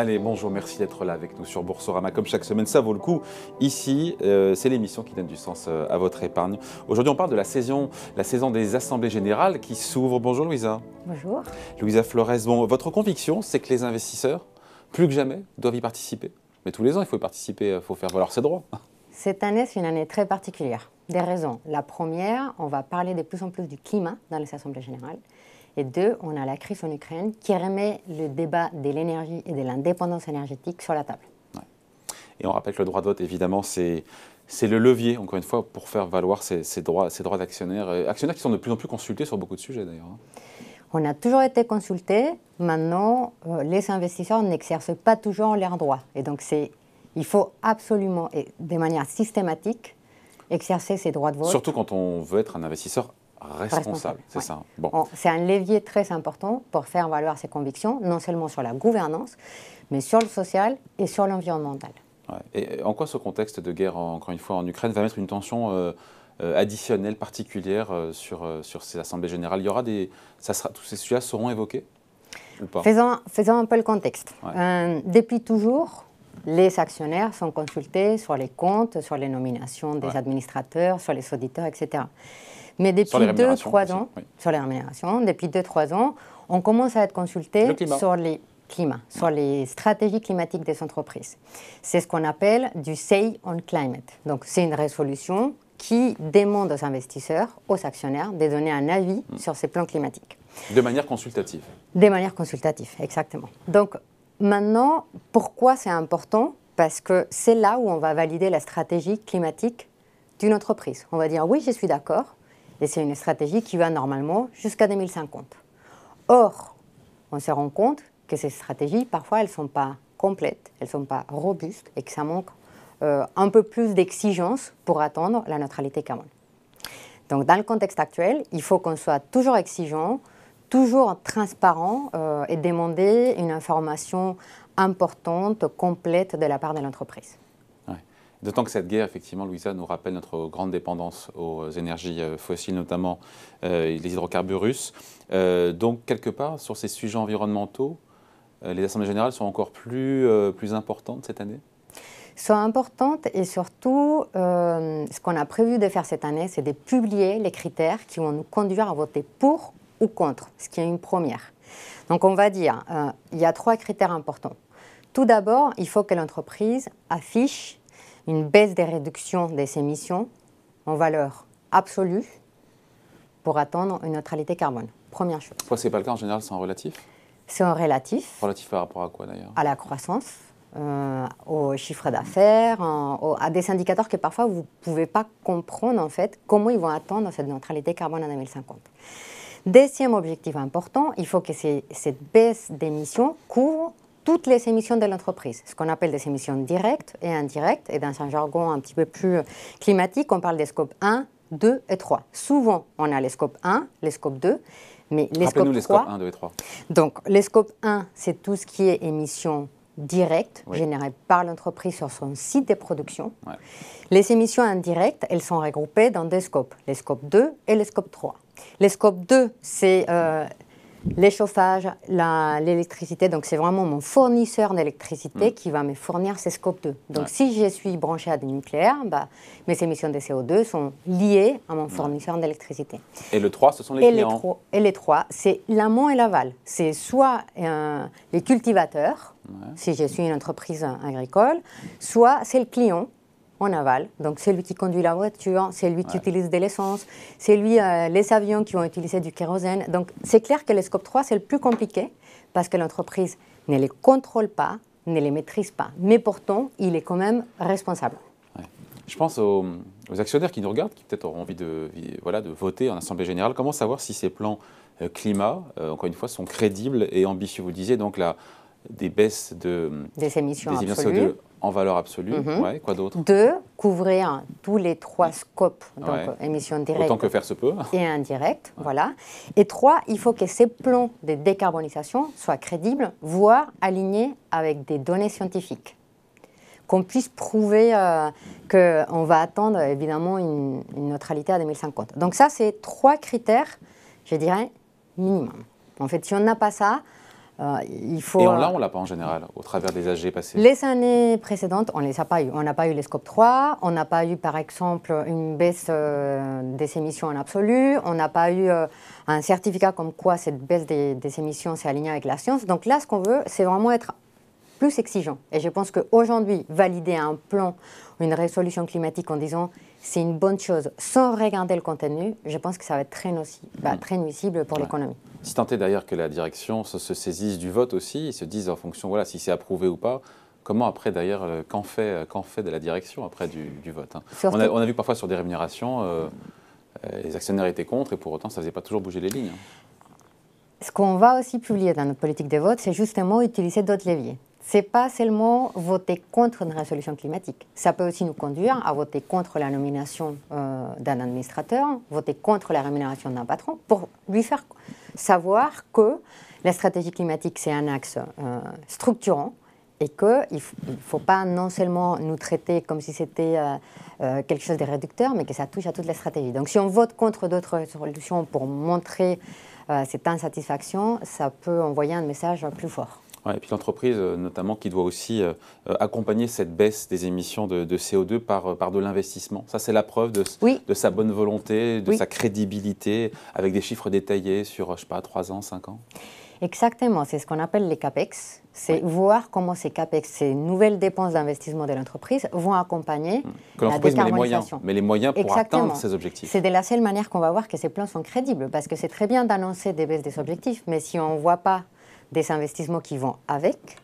Allez, bonjour, merci d'être là avec nous sur Boursorama. Comme chaque semaine, ça vaut le coup. Ici, c'est l'émission qui donne du sens à votre épargne. Aujourd'hui, on parle de la saison des assemblées générales qui s'ouvre. Bonjour Louisa. Bonjour. Louisa Flores, bon, votre conviction, c'est que les investisseurs, plus que jamais, doivent y participer. Mais tous les ans, il faut y participer, il faut faire valoir ses droits. Cette année, c'est une année très particulière. Des raisons. La première, on va parler de plus en plus du climat dans les assemblées générales. Et deux, on a la crise en Ukraine qui remet le débat de l'énergie et de l'indépendance énergétique sur la table. Ouais. Et on rappelle que le droit de vote, évidemment, c'est le levier, encore une fois, pour faire valoir ces droits d'actionnaires. Actionnaires qui sont de plus en plus consultés sur beaucoup de sujets, d'ailleurs. On a toujours été consultés. Maintenant, les investisseurs n'exercent pas toujours leurs droits. Et donc, il faut absolument, et de manière systématique, exercer ces droits de vote. Surtout quand on veut être un investisseur responsable, c'est ça. Bon. C'est un levier très important pour faire valoir ses convictions, non seulement sur la gouvernance, mais sur le social et sur l'environnemental. Ouais. Et en quoi ce contexte de guerre, encore une fois, en Ukraine, va mettre une tension additionnelle, particulière sur ces assemblées générales? Il y aura tous ces sujets seront évoqués ou pas? Faisons un peu le contexte. Ouais. Depuis toujours, les actionnaires sont consultés sur les comptes, sur les nominations des administrateurs, sur les auditeurs, etc. Mais depuis 2-3 ans, sur les rémunérations, depuis 2-3 ans, on commence à être consulté sur les climats, sur les stratégies climatiques des entreprises. C'est ce qu'on appelle du Say on Climate. Donc, c'est une résolution qui demande aux investisseurs, aux actionnaires, de donner un avis sur ces plans climatiques. De manière consultative. De manière consultative, exactement. Donc, maintenant, pourquoi c'est important? Parce que c'est là où on va valider la stratégie climatique d'une entreprise. On va dire, oui, je suis d'accord. Et c'est une stratégie qui va normalement jusqu'à 2050. Or, on se rend compte que ces stratégies, parfois, elles ne sont pas complètes, elles ne sont pas robustes et que ça manque un peu plus d'exigence pour atteindre la neutralité carbone. Donc, dans le contexte actuel, il faut qu'on soit toujours exigeant, toujours transparent et demander une information importante, complète de la part de l'entreprise. D'autant que cette guerre, effectivement, Louisa, nous rappelle notre grande dépendance aux énergies fossiles, notamment les hydrocarbures russes. Donc, quelque part, sur ces sujets environnementaux, les assemblées générales sont encore plus importantes cette année? Sont importantes et surtout, ce qu'on a prévu de faire cette année, c'est de publier les critères qui vont nous conduire à voter pour ou contre, ce qui est une première. Donc, on va dire, il y a 3 critères importants. Tout d'abord, il faut que l'entreprise affiche une baisse des réductions des émissions en valeur absolue pour atteindre une neutralité carbone. Première chose. Pourquoi ce n'est pas le cas en général, c'est en relatif? C'est en relatif. Relatif par rapport à quoi d'ailleurs? À la croissance, au chiffre d'affaires, à des indicateurs que parfois vous ne pouvez pas comprendre en fait comment ils vont atteindre cette neutralité carbone en 2050. Deuxième objectif important, il faut que cette baisse d'émissions couvre toutes les émissions de l'entreprise, ce qu'on appelle des émissions directes et indirectes, et dans un jargon un petit peu plus climatique, on parle des scopes 1, 2 et 3. Souvent, on a les scopes 1, les scopes 2, mais les scopes 3... Rappelez-nous les scopes 1, 2 et 3. Donc, les scopes 1, c'est tout ce qui est émissions directes générées par l'entreprise sur son site de production. Ouais. Les émissions indirectes, elles sont regroupées dans 2 scopes, les scopes 2 et les scopes 3. Les scopes 2, c'est... les chauffages, l'électricité, donc c'est vraiment mon fournisseur d'électricité qui va me fournir ces scopes 2. Donc si je suis branché à du nucléaire, mes émissions de CO2 sont liées à mon fournisseur d'électricité. Et le 3, ce sont les clients. Et les 3, c'est l'amont et l'aval. C'est soit les cultivateurs, si je suis une entreprise agricole, soit c'est le client en aval, donc c'est lui qui conduit la voiture, c'est lui qui utilise de l'essence, c'est lui les avions qui vont utiliser du kérosène. Donc c'est clair que le scope 3, c'est le plus compliqué parce que l'entreprise ne les contrôle pas, ne les maîtrise pas. Mais pourtant, il est quand même responsable. Ouais. Je pense aux actionnaires qui nous regardent, qui peut-être auront envie de voter en Assemblée Générale. Comment savoir si ces plans climat, encore une fois, sont crédibles et ambitieux? Vous le disiez, donc des baisses des émissions absolues. En valeur absolue, quoi d'autre? 2, couvrir tous les 3 scopes, donc émissions directes autant que faire se peut. Et indirectes, voilà. Et 3, il faut que ces plans de décarbonisation soient crédibles, voire alignés avec des données scientifiques. Qu'on puisse prouver qu'on va atteindre évidemment une neutralité à 2050. Donc ça, c'est 3 critères, je dirais, minimum. En fait, si on n'a pas ça, Il faut, Et on l'a pas en général, au travers des AG passés. Les années précédentes, on ne les a pas eu. On n'a pas eu les Scope 3, on n'a pas eu, par exemple, une baisse des émissions en absolu, on n'a pas eu un certificat comme quoi cette baisse des émissions s'est alignée avec la science. Donc là, ce qu'on veut, c'est vraiment être plus exigeant. Et je pense qu'aujourd'hui, valider un plan, une résolution climatique en disant c'est une bonne chose, sans regarder le contenu, je pense que ça va être très nuisible pour l'économie. Si tant est d'ailleurs que la direction se saisisse du vote aussi, ils se disent en fonction, voilà, si c'est approuvé ou pas, comment après d'ailleurs, qu'en fait de la direction après du vote, hein. On a vu parfois sur des rémunérations, les actionnaires étaient contre et pour autant ça ne faisait pas toujours bouger les lignes, hein. Ce qu'on va aussi publier dans notre politique de vote, c'est justement utiliser d'autres leviers. Ce n'est pas seulement voter contre une résolution climatique. Ça peut aussi nous conduire à voter contre la nomination d'un administrateur, voter contre la rémunération d'un patron, pour lui faire savoir que la stratégie climatique, c'est un axe structurant et qu'il ne faut pas non seulement nous traiter comme si c'était quelque chose de réducteur, mais que ça touche à toute la stratégie. Donc si on vote contre d'autres solutions pour montrer cette insatisfaction, ça peut envoyer un message plus fort. Ouais, et puis l'entreprise, notamment, qui doit aussi accompagner cette baisse des émissions de CO2 par de l'investissement. Ça, c'est la preuve de sa bonne volonté, de sa crédibilité, avec des chiffres détaillés sur, je ne sais pas, 3 ans, 5 ans. Exactement, c'est ce qu'on appelle les CAPEX. C'est voir comment ces CAPEX, ces nouvelles dépenses d'investissement de l'entreprise, vont accompagner la décarbonisation. Mais les moyens pour atteindre ces objectifs. C'est de la seule manière qu'on va voir que ces plans sont crédibles, parce que c'est très bien d'annoncer des baisses des objectifs, mais si on ne voit pas des investissements qui vont avec,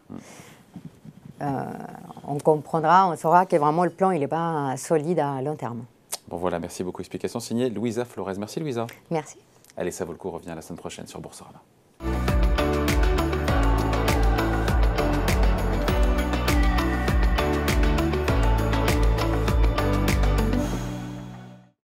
on comprendra, on saura que vraiment le plan il n'est pas solide à long terme. Bon voilà, merci beaucoup. Explication signée Louisa Flores. Merci Louisa. Merci. Allez, ça vaut le coup, on revient la semaine prochaine sur Boursorama.